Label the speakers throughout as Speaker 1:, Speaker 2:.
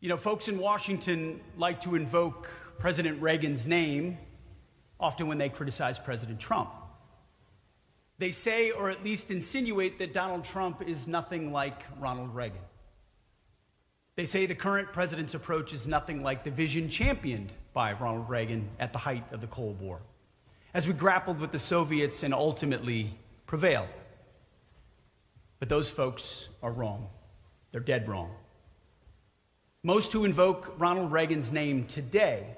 Speaker 1: You know, folks in Washington like to invoke President Reagan's name often when they criticize President Trump. They say, or at least insinuate, that Donald Trump is nothing like Ronald Reagan. They say the current president's approach is nothing like the vision championed by Ronald Reagan at the height of the Cold War, as we grappled with the Soviets and ultimately prevailed. But those folks are wrong. They're dead wrong. Most who invoke Ronald Reagan's name today,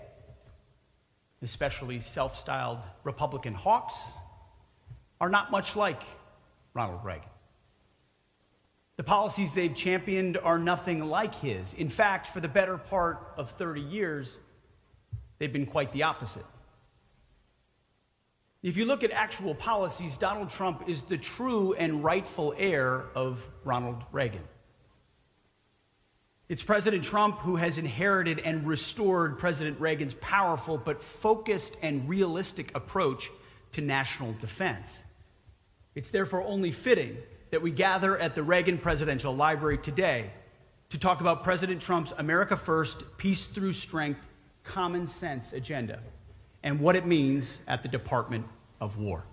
Speaker 1: especially self-styled Republican hawks, are not much like Ronald Reagan. The policies they've championed are nothing like his. In fact, for the better part of 30 years, they've been quite the opposite. If you look at actual policies, Donald Trump is the true and rightful heir of Ronald Reagan. It's President Trump who has inherited and restored President Reagan's powerful but focused and realistic approach to national defense. It's therefore only fitting that we gather at the Reagan Presidential Library today to talk about President Trump's America First, Peace Through Strength, Common Sense agenda and what it means at the Department of War.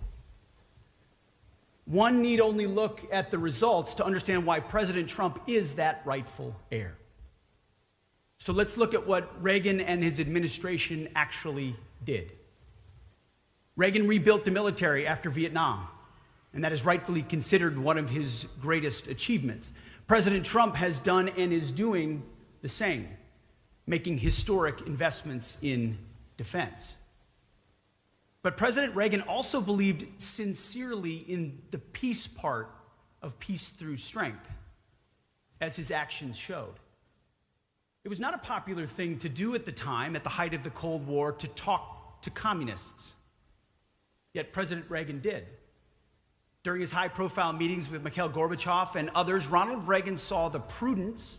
Speaker 1: One need only look at the results to understand why President Trump is that rightful heir. So let's look at what Reagan and his administration actually did. Reagan rebuilt the military after Vietnam, and that is rightfully considered one of his greatest achievements. President Trump has done and is doing the same, making historic investments in defense. But President Reagan also believed sincerely in the peace part of peace through strength, as his actions showed. It was not a popular thing to do at the time, at the height of the Cold War, to talk to communists. Yet President Reagan did. During his high-profile meetings with Mikhail Gorbachev and others, Ronald Reagan saw the prudence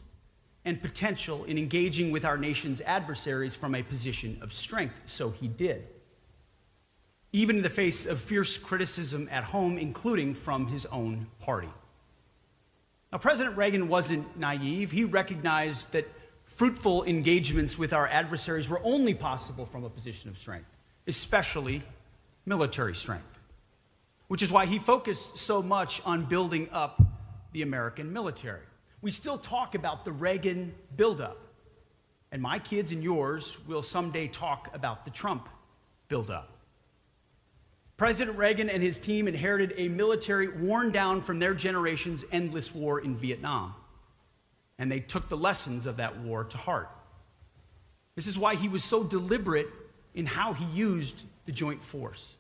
Speaker 1: and potential in engaging with our nation's adversaries from a position of strength, so he did. Even in the face of fierce criticism at home, including from his own party. Now, President Reagan wasn't naive. He recognized that fruitful engagements with our adversaries were only possible from a position of strength, especially military strength, which is why he focused so much on building up the American military. We still talk about the Reagan buildup, and my kids and yours will someday talk about the Trump buildup. President Reagan and his team inherited a military worn down from their generation's endless war in Vietnam, and they took the lessons of that war to heart. This is why he was so deliberate in how he used the joint force.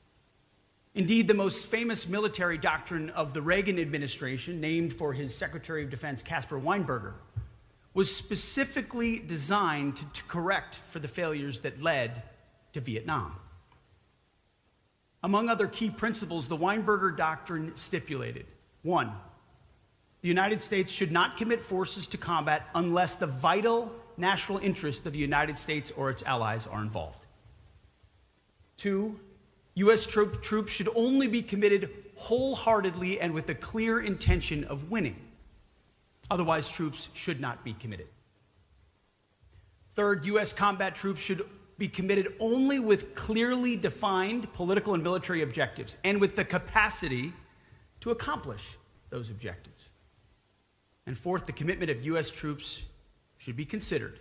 Speaker 1: Indeed, the most famous military doctrine of the Reagan administration, named for his Secretary of Defense, Caspar Weinberger, was specifically designed to correct for the failures that led to Vietnam. Among other key principles, the Weinberger doctrine stipulated: 1, the United States should not commit forces to combat unless the vital national interests of the United States or its allies are involved. 2, U.S. troops should only be committed wholeheartedly and with a clear intention of winning. Otherwise, troops should not be committed. 3rd, U.S. combat troops should be committed only with clearly defined political and military objectives and with the capacity to accomplish those objectives. And 4th, the commitment of U.S. troops should be considered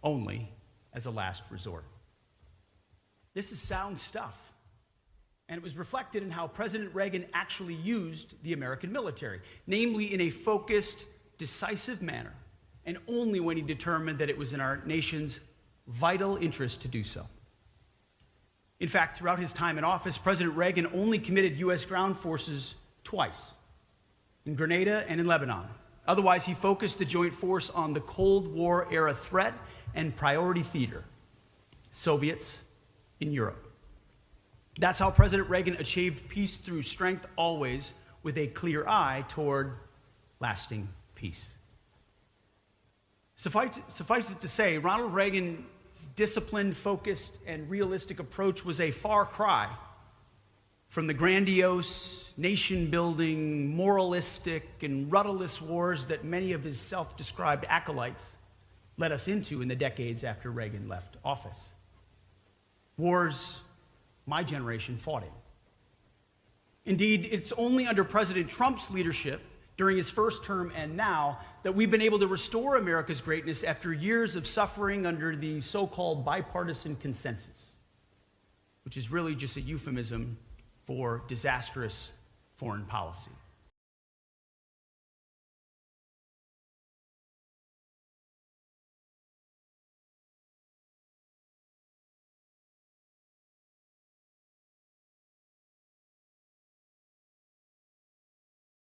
Speaker 1: only as a last resort. This is sound stuff. And it was reflected in how President Reagan actually used the American military, namely in a focused, decisive manner, and only when he determined that it was in our nation's vital interest to do so. In fact, throughout his time in office, President Reagan only committed U.S. ground forces twice, in Grenada and in Lebanon. Otherwise, he focused the joint force on the Cold War era threat and priority theater, Soviets in Europe. That's how President Reagan achieved peace through strength, always with a clear eye toward lasting peace. Suffice it to say, Ronald Reagan's disciplined, focused, and realistic approach was a far cry from the grandiose, nation-building, moralistic, and rudderless wars that many of his self-described acolytes led us into in the decades after Reagan left office. Wars my generation fought in. Indeed, it's only under President Trump's leadership during his first term and now that we've been able to restore America's greatness after years of suffering under the so-called bipartisan consensus, which is really just a euphemism for disastrous foreign policy.